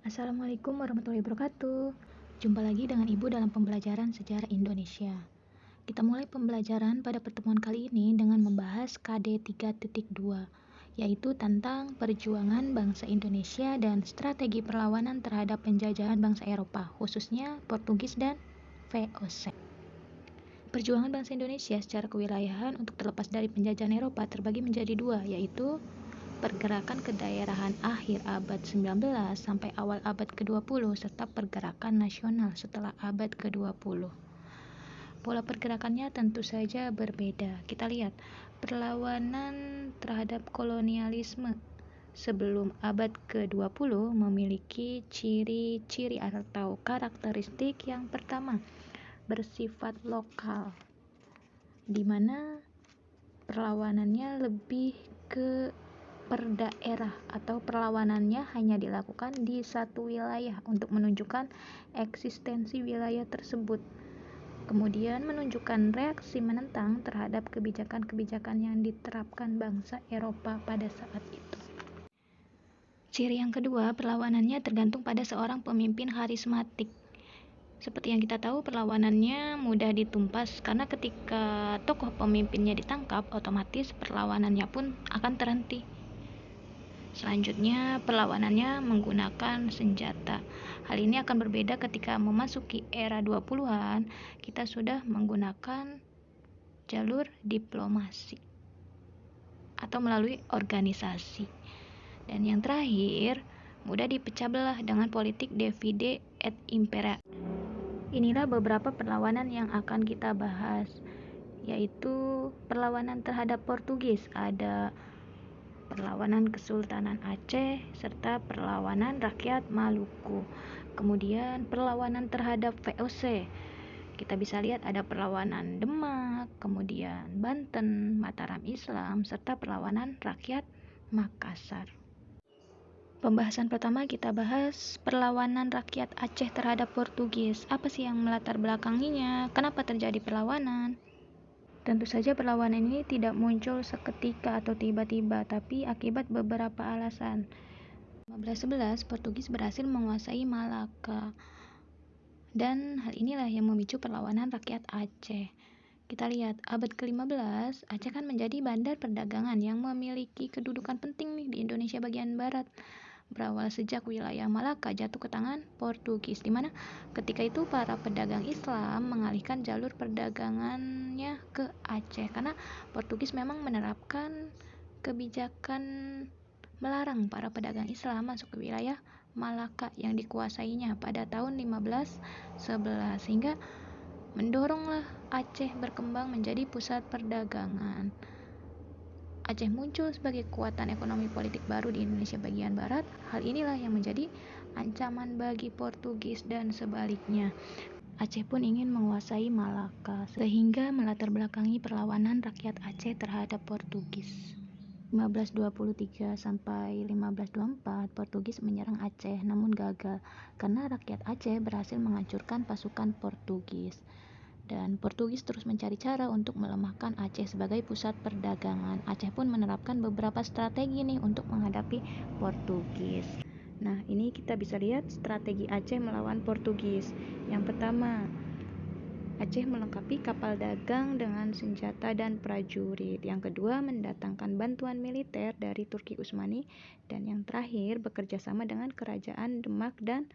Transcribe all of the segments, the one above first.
Assalamualaikum warahmatullahi wabarakatuh. Jumpa lagi dengan Ibu dalam pembelajaran sejarah Indonesia. Kita mulai pembelajaran pada pertemuan kali ini dengan membahas KD 3.2, yaitu tentang perjuangan bangsa Indonesia dan strategi perlawanan terhadap penjajahan bangsa Eropa, khususnya Portugis dan VOC. Perjuangan bangsa Indonesia secara kewilayahan untuk terlepas dari penjajahan Eropa terbagi menjadi dua, yaitu pergerakan kedaerahan akhir abad 19 sampai awal abad ke-20 serta pergerakan nasional setelah abad ke-20. Pola pergerakannya tentu saja berbeda. Kita lihat perlawanan terhadap kolonialisme sebelum abad ke-20 memiliki ciri-ciri atau karakteristik yang pertama, bersifat lokal, di mana perlawanannya lebih ke per daerah atau perlawanannya hanya dilakukan di satu wilayah untuk menunjukkan eksistensi wilayah tersebut. Kemudian menunjukkan reaksi menentang terhadap kebijakan-kebijakan yang diterapkan bangsa Eropa pada saat itu. Ciri yang kedua, perlawanannya tergantung pada seorang pemimpin karismatik. Seperti yang kita tahu, perlawanannya mudah ditumpas karena ketika tokoh pemimpinnya ditangkap, otomatis perlawanannya pun akan terhenti. Selanjutnya, perlawanannya menggunakan senjata. Hal ini akan berbeda ketika memasuki era 20-an, kita sudah menggunakan jalur diplomasi atau melalui organisasi. Dan yang terakhir, mudah dipecah belah dengan politik divide et impera. Inilah beberapa perlawanan yang akan kita bahas, yaitu perlawanan terhadap Portugis, ada perlawanan Kesultanan Aceh, serta perlawanan rakyat Maluku. Kemudian perlawanan terhadap VOC. Kita bisa lihat ada perlawanan Demak, kemudian Banten, Mataram Islam, serta perlawanan rakyat Makassar. Pembahasan pertama kita bahas perlawanan rakyat Aceh terhadap Portugis. Apa sih yang melatar belakanginya? Kenapa terjadi perlawanan? Tentu saja perlawanan ini tidak muncul seketika atau tiba-tiba, tapi akibat beberapa alasan. 1511, Portugis berhasil menguasai Malaka. Dan hal inilah yang memicu perlawanan rakyat Aceh. Kita lihat, abad ke-15, Aceh kan menjadi bandar perdagangan yang memiliki kedudukan penting nih di Indonesia bagian barat. Berawal sejak wilayah Malaka jatuh ke tangan Portugis, di mana ketika itu para pedagang Islam mengalihkan jalur perdagangannya ke Aceh karena Portugis memang menerapkan kebijakan melarang para pedagang Islam masuk ke wilayah Malaka yang dikuasainya pada tahun 1511, sehingga mendoronglah Aceh berkembang menjadi pusat perdagangan. Aceh muncul sebagai kekuatan ekonomi politik baru di Indonesia bagian barat. Hal inilah yang menjadi ancaman bagi Portugis dan sebaliknya. Aceh pun ingin menguasai Malaka, sehingga melatar belakangi perlawanan rakyat Aceh terhadap Portugis. 1523 sampai 1524, Portugis menyerang Aceh namun gagal karena rakyat Aceh berhasil menghancurkan pasukan Portugis. Dan Portugis terus mencari cara untuk melemahkan Aceh sebagai pusat perdagangan. Aceh pun menerapkan beberapa strategi nih untuk menghadapi Portugis. Nah, ini kita bisa lihat strategi Aceh melawan Portugis. Yang pertama, Aceh melengkapi kapal dagang dengan senjata dan prajurit. Yang kedua, mendatangkan bantuan militer dari Turki Utsmani. Dan yang terakhir, bekerja sama dengan kerajaan Demak dan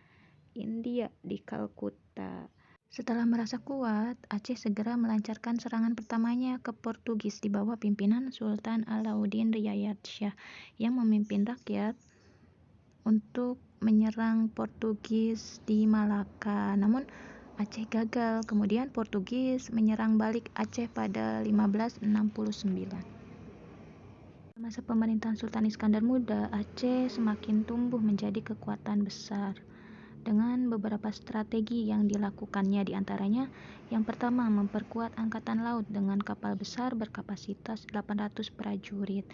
India di Kalkuta. Setelah merasa kuat, Aceh segera melancarkan serangan pertamanya ke Portugis di bawah pimpinan Sultan Alauddin Riyadsyah yang memimpin rakyat untuk menyerang Portugis di Malaka. Namun Aceh gagal. Kemudian Portugis menyerang balik Aceh pada 1569. Masa pemerintahan Sultan Iskandar Muda, Aceh semakin tumbuh menjadi kekuatan besar dengan beberapa strategi yang dilakukannya, diantaranya yang pertama, memperkuat angkatan laut dengan kapal besar berkapasitas 800 prajurit.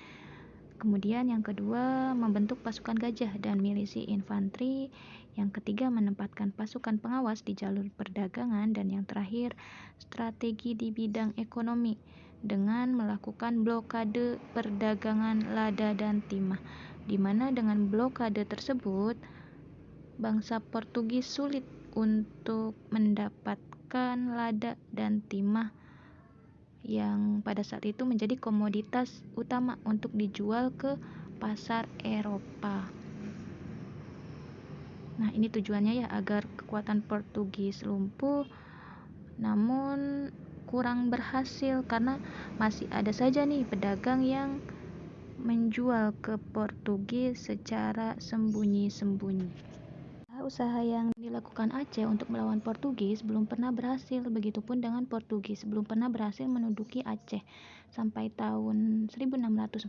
Kemudian yang kedua, membentuk pasukan gajah dan milisi infanteri. Yang ketiga, menempatkan pasukan pengawas di jalur perdagangan. Dan yang terakhir, strategi di bidang ekonomi dengan melakukan blokade perdagangan lada dan timah, di mana dengan blokade tersebut bangsa Portugis sulit untuk mendapatkan lada dan timah yang pada saat itu menjadi komoditas utama untuk dijual ke pasar Eropa. Nah, ini tujuannya ya agar kekuatan Portugis lumpuh, namun kurang berhasil karena masih ada saja nih pedagang yang menjual ke Portugis secara sembunyi-sembunyi. Usaha yang dilakukan Aceh untuk melawan Portugis belum pernah berhasil, begitupun dengan Portugis belum pernah berhasil menduduki Aceh. Sampai tahun 1641,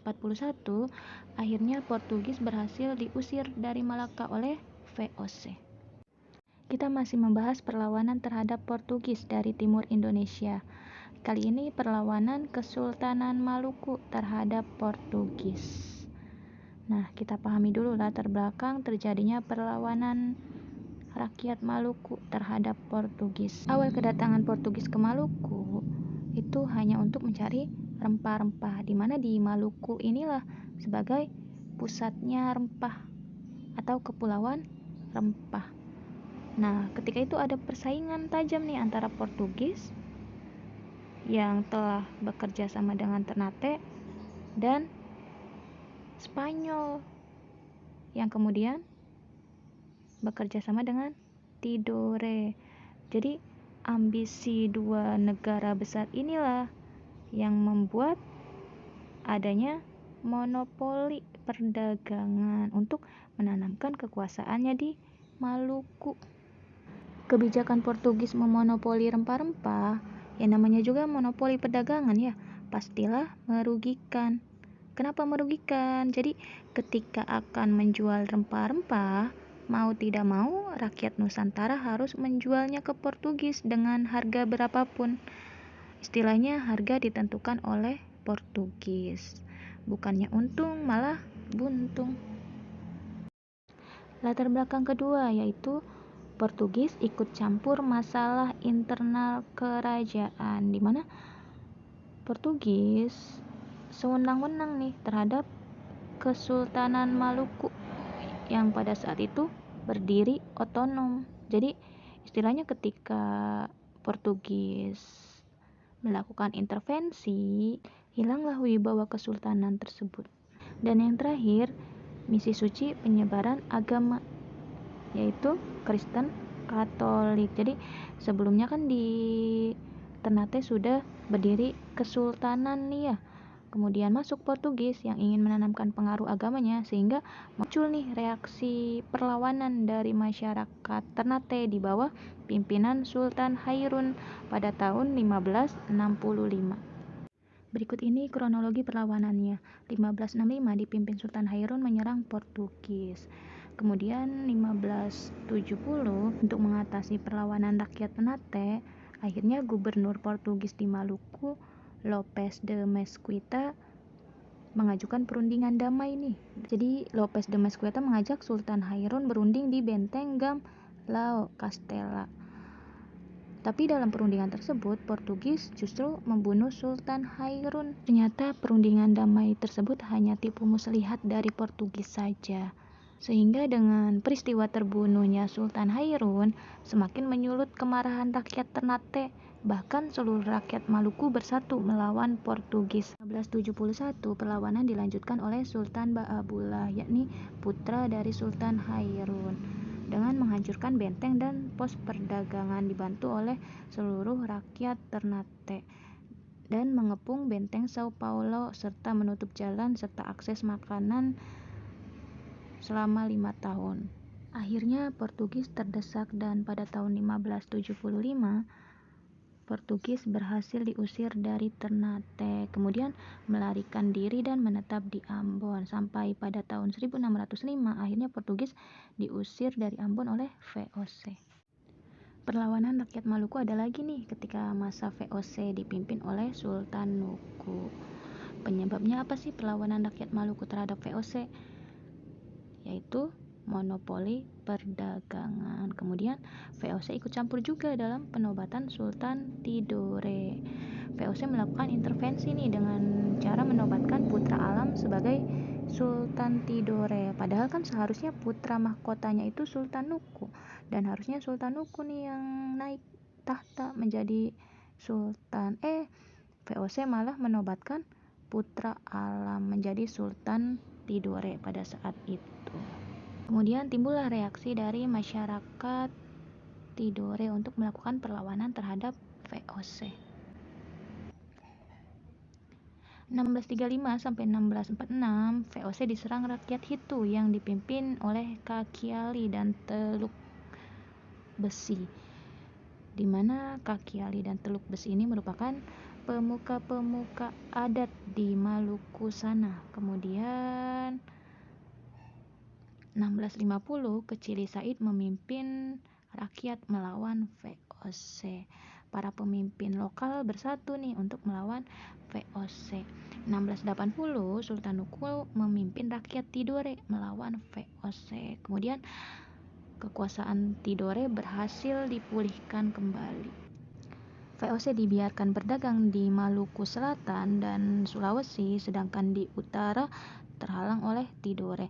akhirnya Portugis berhasil diusir dari Malaka oleh VOC. Kita masih membahas perlawanan terhadap Portugis dari timur Indonesia. Kali ini perlawanan Kesultanan Maluku terhadap Portugis. Nah, kita pahami dulu latar belakang terjadinya perlawanan rakyat Maluku terhadap Portugis. Awal kedatangan Portugis ke Maluku itu hanya untuk mencari rempah-rempah, di mana di Maluku inilah sebagai pusatnya rempah atau kepulauan rempah. Nah, ketika itu ada persaingan tajam nih antara Portugis yang telah bekerja sama dengan Ternate dan Spanyol yang kemudian bekerja sama dengan Tidore. Jadi ambisi dua negara besar inilah yang membuat adanya monopoli perdagangan untuk menanamkan kekuasaannya di Maluku. Kebijakan Portugis memonopoli rempah-rempah, yang namanya juga monopoli perdagangan ya, pastilah merugikan. Kenapa merugikan? Jadi ketika akan menjual rempah-rempah, mau tidak mau rakyat Nusantara harus menjualnya ke Portugis dengan harga berapapun. Istilahnya harga ditentukan oleh Portugis. Bukannya untung, malah buntung. Latar belakang kedua yaitu Portugis ikut campur masalah internal kerajaan, di mana Portugis sewenang-wenang nih terhadap Kesultanan Maluku yang pada saat itu berdiri otonom. Jadi istilahnya ketika Portugis melakukan intervensi, hilanglah wibawa kesultanan tersebut. Dan yang terakhir, misi suci penyebaran agama, yaitu Kristen Katolik. Jadi sebelumnya kan di Ternate sudah berdiri kesultanan nih ya. Kemudian masuk Portugis yang ingin menanamkan pengaruh agamanya, sehingga muncul nih reaksi perlawanan dari masyarakat Ternate di bawah pimpinan Sultan Hairun pada tahun 1565. Berikut ini kronologi perlawanannya. 1565 dipimpin Sultan Hairun menyerang Portugis. Kemudian 1570 untuk mengatasi perlawanan rakyat Ternate, akhirnya gubernur Portugis di Maluku, Lopes de Mesquita, mengajukan perundingan damai nih. Jadi Lopes de Mesquita mengajak Sultan Hairun berunding di benteng Gamlao Castella. Tapi dalam perundingan tersebut, Portugis justru membunuh Sultan Hairun. Ternyata perundingan damai tersebut hanya tipu muslihat dari Portugis saja. Sehingga dengan peristiwa terbunuhnya Sultan Hairun, semakin menyulut kemarahan rakyat Ternate. Bahkan seluruh rakyat Maluku bersatu melawan Portugis. 1571 perlawanan dilanjutkan oleh Sultan Baabullah, yakni putra dari Sultan Hairun, dengan menghancurkan benteng dan pos perdagangan dibantu oleh seluruh rakyat Ternate, dan mengepung benteng Sao Paulo serta menutup jalan serta akses makanan selama 5 tahun. Akhirnya Portugis terdesak dan pada tahun 1575 Portugis berhasil diusir dari Ternate, kemudian melarikan diri dan menetap di Ambon. Sampai pada tahun 1605 akhirnya Portugis diusir dari Ambon oleh VOC. Perlawanan rakyat Maluku ada lagi nih ketika masa VOC dipimpin oleh Sultan Nuku. Penyebabnya apa sih perlawanan rakyat Maluku terhadap VOC? Yaitu monopoli perdagangan. Kemudian VOC ikut campur juga dalam penobatan Sultan Tidore. VOC melakukan intervensi nih dengan cara menobatkan putra alam sebagai Sultan Tidore. Padahal kan seharusnya putra mahkotanya itu Sultan Nuku, dan harusnya Sultan Nuku nih yang naik tahta menjadi sultan. VOC malah menobatkan putra Alam menjadi Sultan Tidore pada saat itu. Kemudian timbullah reaksi dari masyarakat Tidore untuk melakukan perlawanan terhadap VOC. 1635 sampai 1646 VOC diserang rakyat Hitu yang dipimpin oleh Kakiali dan Teluk Besi, di mana Kakiali dan Teluk Besi ini merupakan pemuka-pemuka adat di Maluku sana. Kemudian 1650 Kecili Said memimpin rakyat melawan VOC. Para pemimpin lokal bersatu nih untuk melawan VOC. 1680 Sultan Nuku memimpin rakyat Tidore melawan VOC. Kemudian kekuasaan Tidore berhasil dipulihkan kembali. VOC dibiarkan berdagang di Maluku Selatan dan Sulawesi, sedangkan di utara terhalang oleh Tidore.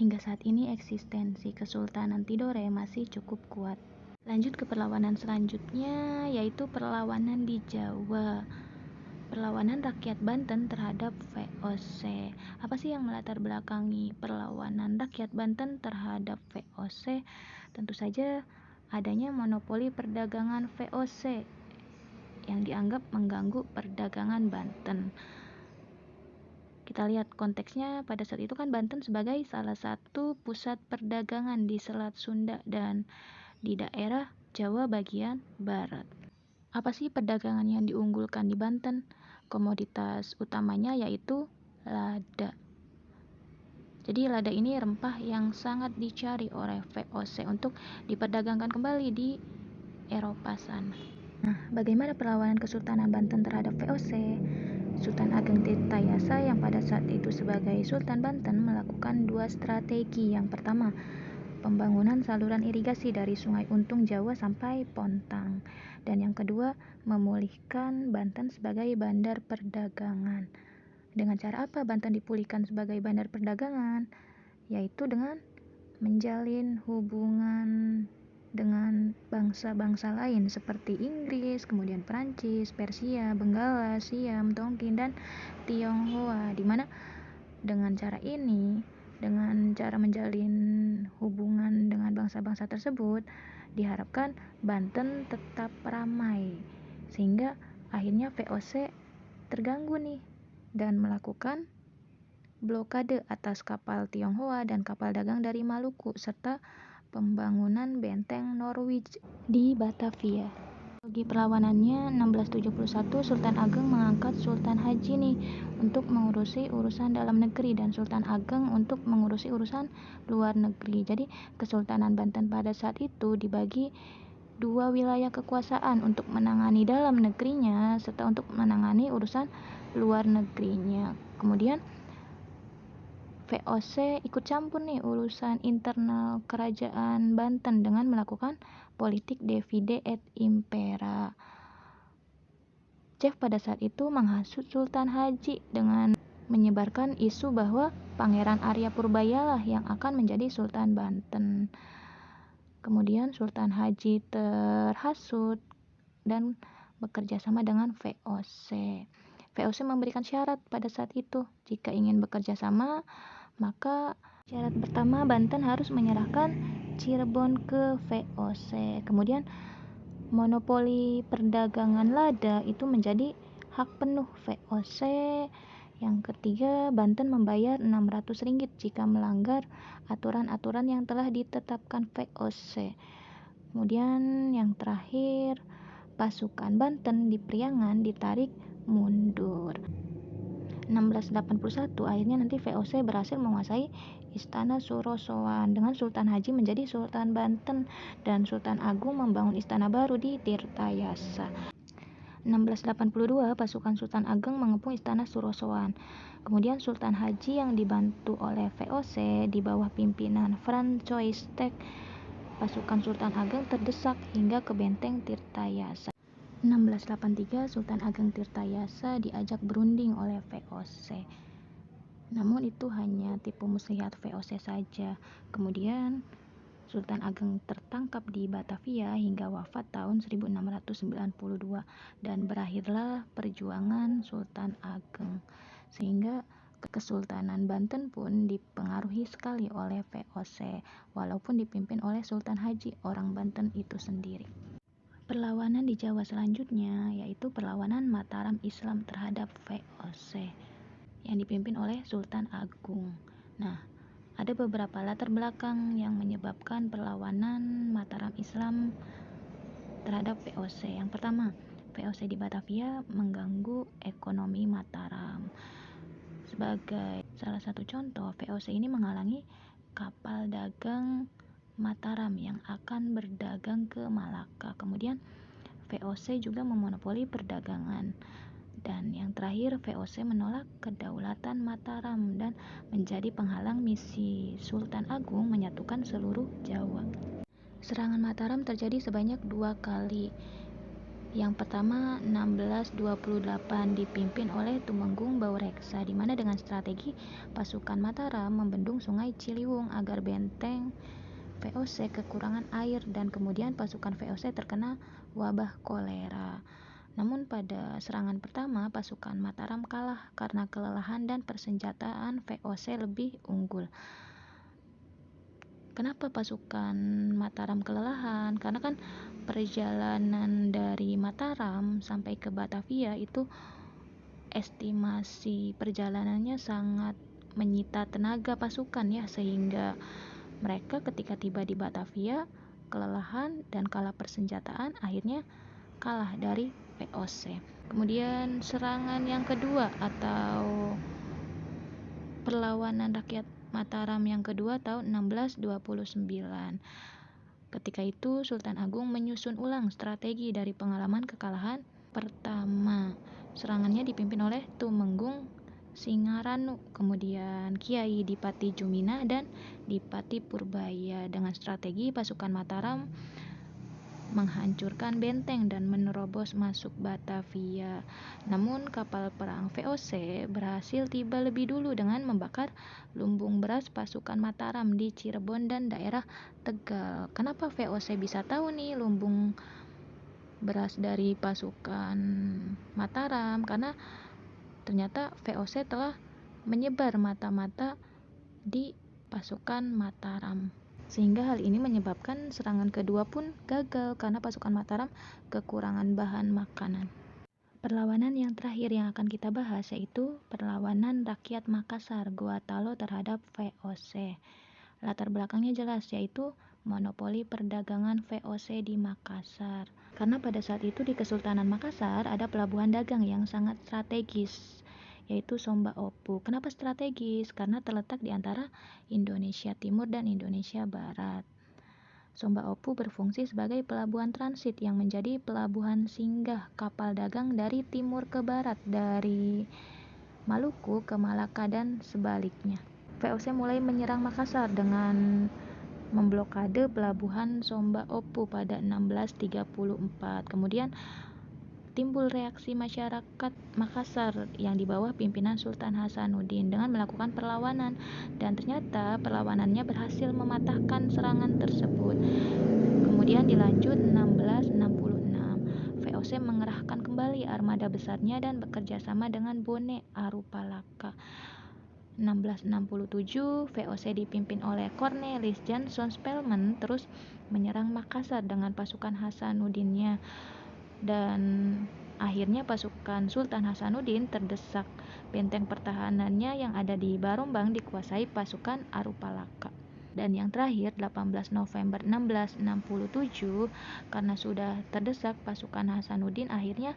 Hingga saat ini eksistensi Kesultanan Tidore masih cukup kuat. Lanjut ke perlawanan selanjutnya, yaitu perlawanan di Jawa. Perlawanan rakyat Banten terhadap VOC. Apa sih yang melatar belakangi perlawanan rakyat Banten terhadap VOC? Tentu saja adanya monopoli perdagangan VOC yang dianggap mengganggu perdagangan Banten. Kita lihat konteksnya, pada saat itu kan Banten sebagai salah satu pusat perdagangan di Selat Sunda dan di daerah Jawa bagian barat. Apa sih perdagangan yang diunggulkan di Banten? Komoditas utamanya yaitu lada. Jadi lada ini rempah yang sangat dicari oleh VOC untuk diperdagangkan kembali di Eropa sana. Nah, bagaimana perlawanan Kesultanan Banten terhadap VOC? Sultan Ageng Tirtayasa yang pada saat itu sebagai Sultan Banten melakukan dua strategi. Yang pertama, pembangunan saluran irigasi dari Sungai Untung Jawa sampai Pontang. Dan yang kedua, memulihkan Banten sebagai bandar perdagangan. Dengan cara apa Banten dipulihkan sebagai bandar perdagangan? Yaitu dengan menjalin hubungan dengan bangsa-bangsa lain seperti Inggris, kemudian Perancis, Persia, Benggala, Siam, Tonkin, dan Tionghoa, di mana dengan cara ini, dengan cara menjalin hubungan dengan bangsa-bangsa tersebut, diharapkan Banten tetap ramai, sehingga akhirnya VOC terganggu nih dan melakukan blokade atas kapal Tionghoa dan kapal dagang dari Maluku, serta pembangunan benteng Norwich di Batavia. Bagi perlawanannya, 1671 Sultan Ageng mengangkat Sultan Haji nih untuk mengurusi urusan dalam negeri dan Sultan Ageng untuk mengurusi urusan luar negeri. Jadi Kesultanan Banten pada saat itu dibagi dua wilayah kekuasaan untuk menangani dalam negerinya serta untuk menangani urusan luar negerinya. Kemudian VOC ikut campur nih urusan internal kerajaan Banten dengan melakukan politik divide et impera. Jeff pada saat itu menghasut Sultan Haji dengan menyebarkan isu bahwa Pangeran Arya Purbayalah yang akan menjadi Sultan Banten. Kemudian Sultan Haji terhasut dan bekerja sama dengan VOC. VOC memberikan syarat pada saat itu, jika ingin bekerja sama, maka syarat pertama Banten harus menyerahkan Cirebon ke VOC. Kemudian monopoli perdagangan lada itu menjadi hak penuh VOC. Yang ketiga, Banten membayar Rp600 jika melanggar aturan-aturan yang telah ditetapkan VOC. Kemudian yang terakhir, pasukan Banten di Priangan ditarik mundur. 1681 akhirnya nanti VOC berhasil menguasai Istana Surosoan dengan Sultan Haji menjadi Sultan Banten dan Sultan Agung membangun istana baru di Tirtayasa. 1682 pasukan Sultan Ageng mengepung Istana Surosoan. Kemudian Sultan Haji yang dibantu oleh VOC di bawah pimpinan Franz Coistek, pasukan Sultan Ageng terdesak hingga ke benteng Tirtayasa. 1683 Sultan Ageng Tirtayasa diajak berunding oleh VOC. Namun itu hanya tipu muslihat VOC saja. Kemudian Sultan Ageng tertangkap di Batavia hingga wafat tahun 1692 dan berakhirlah perjuangan Sultan Ageng. Sehingga Kesultanan Banten pun dipengaruhi sekali oleh VOC walaupun dipimpin oleh Sultan Haji, orang Banten itu sendiri. Perlawanan di Jawa selanjutnya yaitu perlawanan Mataram Islam terhadap VOC yang dipimpin oleh Sultan Agung. Nah, ada beberapa latar belakang yang menyebabkan perlawanan Mataram Islam terhadap VOC. Yang pertama, VOC di Batavia mengganggu ekonomi Mataram. Sebagai salah satu contoh, VOC ini menghalangi kapal dagang Mataram yang akan berdagang ke Malaka. Kemudian VOC juga memonopoli perdagangan. Dan yang terakhir, VOC menolak kedaulatan Mataram dan menjadi penghalang misi Sultan Agung menyatukan seluruh Jawa. Serangan Mataram terjadi sebanyak 2 kali. Yang pertama 1628 dipimpin oleh Tumenggung Baureksa, di mana dengan strategi pasukan Mataram membendung sungai Ciliwung agar benteng VOC kekurangan air, dan kemudian pasukan VOC terkena wabah kolera. Namun pada serangan pertama pasukan Mataram kalah karena kelelahan dan persenjataan VOC lebih unggul. Kenapa pasukan Mataram kelelahan? Karena kan perjalanan dari Mataram sampai ke Batavia itu estimasi perjalanannya sangat menyita tenaga pasukan ya, sehingga mereka ketika tiba di Batavia kelelahan dan kalah persenjataan, akhirnya kalah dari VOC. Kemudian serangan yang kedua atau perlawanan rakyat Mataram yang kedua tahun 1629. Ketika itu Sultan Agung menyusun ulang strategi dari pengalaman kekalahan pertama. Serangannya dipimpin oleh Tumenggung Singaranu, kemudian Kiai Dipati Jumina dan Dipati Purbaya. Dengan strategi pasukan Mataram menghancurkan benteng dan menerobos masuk Batavia. Namun kapal perang VOC berhasil tiba lebih dulu dengan membakar lumbung beras pasukan Mataram di Cirebon dan daerah Tegal. Kenapa VOC bisa tahu nih lumbung beras dari pasukan Mataram? Karena ternyata VOC telah menyebar mata-mata di pasukan Mataram. Sehingga hal ini menyebabkan serangan kedua pun gagal karena pasukan Mataram kekurangan bahan makanan. Perlawanan yang terakhir yang akan kita bahas yaitu perlawanan rakyat Makassar Guatalo terhadap VOC. Latar belakangnya jelas, yaitu monopoli perdagangan VOC di Makassar. Karena pada saat itu di Kesultanan Makassar ada pelabuhan dagang yang sangat strategis, yaitu Somba Opu. Kenapa strategis? Karena terletak di antara Indonesia Timur dan Indonesia Barat. Somba Opu berfungsi sebagai pelabuhan transit yang menjadi pelabuhan singgah kapal dagang dari timur ke barat, dari Maluku ke Malaka dan sebaliknya. VOC mulai menyerang Makassar dengan memblokade pelabuhan Somba Opu pada 1634. Kemudian timbul reaksi masyarakat Makassar yang di bawah pimpinan Sultan Hasanuddin dengan melakukan perlawanan, dan ternyata perlawanannya berhasil mematahkan serangan tersebut. Kemudian dilanjut 1666, VOC mengerahkan kembali armada besarnya dan bekerja sama dengan Bone Arupalaka. 1667, VOC dipimpin oleh Cornelis Jansson Spelman terus menyerang Makassar dengan pasukan Hasanuddinnya, dan akhirnya pasukan Sultan Hasanuddin terdesak. Benteng pertahanannya yang ada di Barombang dikuasai pasukan Arupalaka. Dan yang terakhir 18 November 1667, karena sudah terdesak, pasukan Hasanuddin akhirnya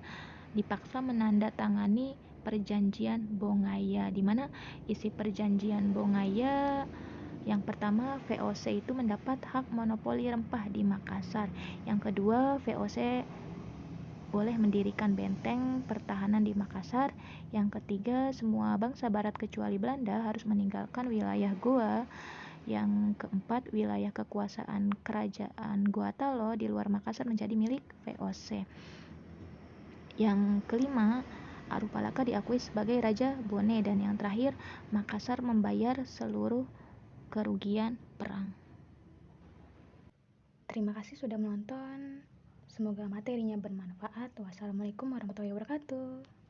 dipaksa menandatangani perjanjian Bongaya, di mana isi perjanjian Bongaya yang pertama, VOC itu mendapat hak monopoli rempah di Makassar. Yang kedua, VOC boleh mendirikan benteng pertahanan di Makassar. Yang ketiga, semua bangsa barat kecuali Belanda harus meninggalkan wilayah Goa. Yang keempat, wilayah kekuasaan kerajaan Guatalo di luar Makassar menjadi milik VOC. Yang kelima, Arupalaka diakui sebagai Raja Bone, dan yang terakhir, Makassar membayar seluruh kerugian perang. Terima kasih sudah menonton. Semoga materinya bermanfaat. Wassalamualaikum warahmatullahi wabarakatuh.